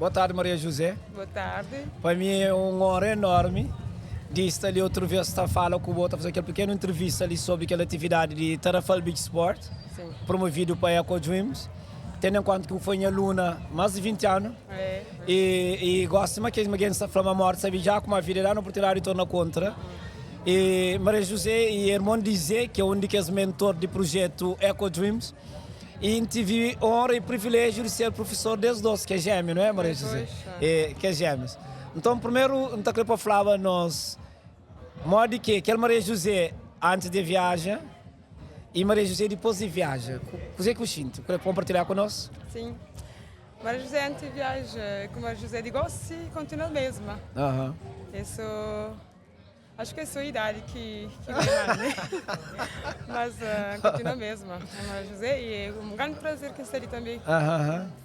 Boa tarde, Maria José. Boa tarde. Para mim é uma honra enorme de estar ali outra vez, estar falando com o Bota, fazer aquela pequena entrevista ali sobre aquela atividade de Tarrafal Beach Sport, Sim. promovido para a Eco Dreams, tendo em conta que eu fui minha aluna há mais de 20 anos. E gosto de que alguém está falando a morte, sabe já como a vida dá na oportunidade de tornar contra. E Maria José e irmão dizer que é um dos mentores do projeto Eco Dreams. E tive a honra e o privilégio de ser professor desde os que é gêmeo, não é, Maria José? Que é gêmeos. Então, primeiro, não queria falar nós, modo que é Maria José antes de viagem e Maria José depois de viagem. O que é que eu sinto? Quer compartilhar conosco? Sim. Maria José antes de viagem, como Maria José de gosto, continua a mesma. Isso, acho que é a sua idade que vem lá, né? Mas continua a mesma. É Maria José e é um grande prazer que esteja também.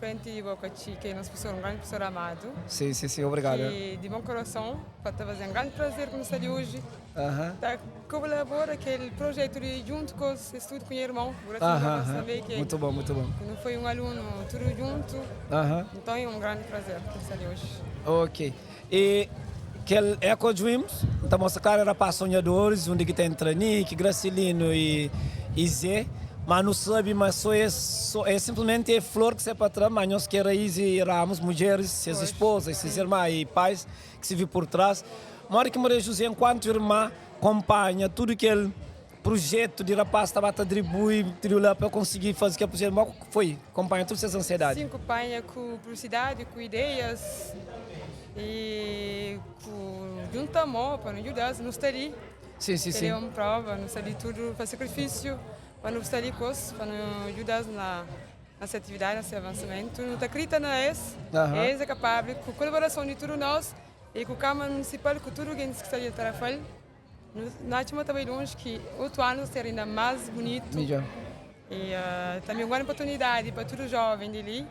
Frente ao Bocati, que é nosso professor, um grande professor amado. Sim, obrigado. E de bom coração, para fazer um grande prazer que nos está de hoje. Tá colabora aquele projeto de junto com os estudos com o irmão. Que muito bom. Não foi um aluno, tudo junto. Então é um grande prazer que está de hoje. Ok. E que é Eco Dreams, então nossa carreira para sonhadores, onde que tem Tranique, Gracilino e Zé, mas não sabe, mas é simplesmente flor que se é para trás, mas nós que raiz e ramos, mulheres, suas esposas, suas irmãs e pais que se vê por trás. Mas que Maria José, enquanto irmã, acompanha tudo aquele projeto de rapaz estava a atribuir para conseguir fazer o que é possível, mas foi, acompanha todas essas ansiedades. Sim, acompanha com publicidade, com ideias. E junto amor para nos ajudar, não estaria. Sim. Uma prova, não estaria tudo para sacrifício, para não estaria coisa, para nos ajudar nessa atividade, nesse avançamento. Não acredita nisso, é capaz, com a colaboração de todos nós e com a Câmara Municipal, com tudo que estaria a Tarrafal. Nós também longe que 8 anos ser ainda mais bonito. Melhor. E também uma grande oportunidade para todo jovem dali.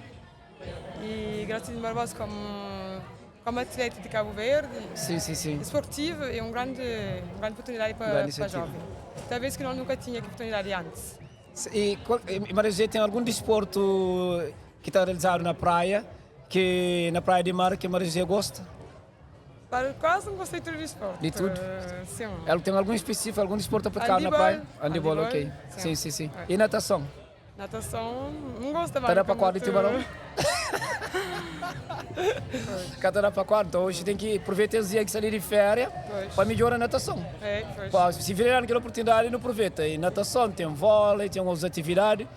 E graças a Barbosa como atleta de Cabo Verde, sim. esportivo, é uma grande oportunidade para jovem. Talvez que nós nunca tinha oportunidade antes. E Maria José, tem algum desporto que está realizado na praia, que na praia de mar, que Maria José gosta? Para quase não gostei de tudo de esporte. De tudo? Sim. Ela tem algum específico, algum desporto aplicado na praia? Handebol, ok. Sim. E natação? Natação, não gosto mais. Tá para quadro de tubarão? Catara para quadro, então hoje tem que aproveitar os dias que sair de férias para melhorar a natação. Se virar aquela oportunidade, não aproveita. E natação, tem vôlei, tem algumas atividades.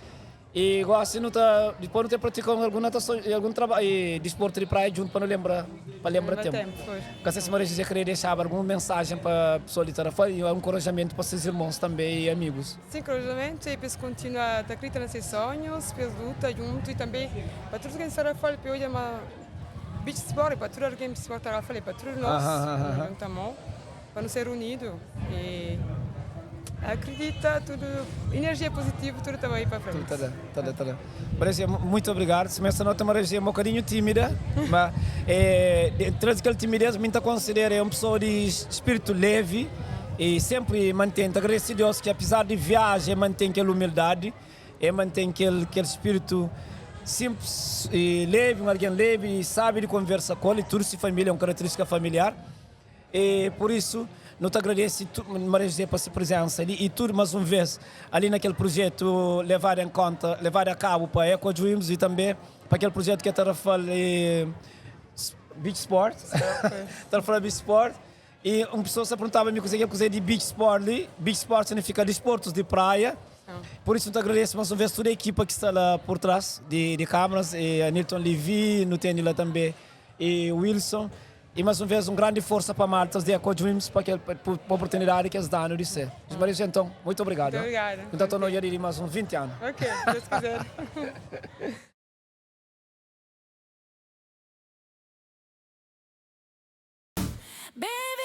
E gosto depois não ter praticado alguma natação, algum trabalho de desporto de praia junto para não lembrar tempo. Porque se Maria José queria deixar alguma mensagem para a pessoa de Tarrafal e um encorajamento para seus irmãos também e amigos. Sim, encorajamento e para continuar a acreditar nesses sonhos, para lutar junto e também para todos que estão Tarrafal, para hoje é uma beach sport, para todos que estão Tarrafal, para todos nós, juntamente, para nos ser unidos e acredita, tudo, energia positiva, tudo está aí para frente. Tá. Maria, muito obrigado. Se essa nota Maria é um bocadinho tímida, mas dentro daquela timidez, me considera uma pessoa de espírito leve e sempre mantém, agradecido a Deus que apesar de viagem, mantém aquela humildade, mantém aquele espírito simples e leve, alguém leve e sabe de conversa com ele, tudo se família é uma característica familiar. E por isso, não te agradeço, Maria José, por sua presença ali e tudo, mais uma vez, ali naquele projeto levado a cabo para a Eco Dreams e também para aquele projeto que é Tarrafal Beach Sport. Tarrafal Beach Sport. E uma pessoa se perguntava-me o que é de Beach Sport ali. Beach Sport significa desportos de praia. Por isso, não te agradeço mais uma vez toda a equipa que está lá por trás de câmaras, e a Nilton Levi, no tem lá também, e Wilson. E mais uma vez, grande força para Martas de Eco Dreams, para a oportunidade que eles dão de ser. Maria, então, muito obrigado. Muito obrigada. Então, estou no dia de mais uns 20 anos. Ok, se Deus quiser. Baby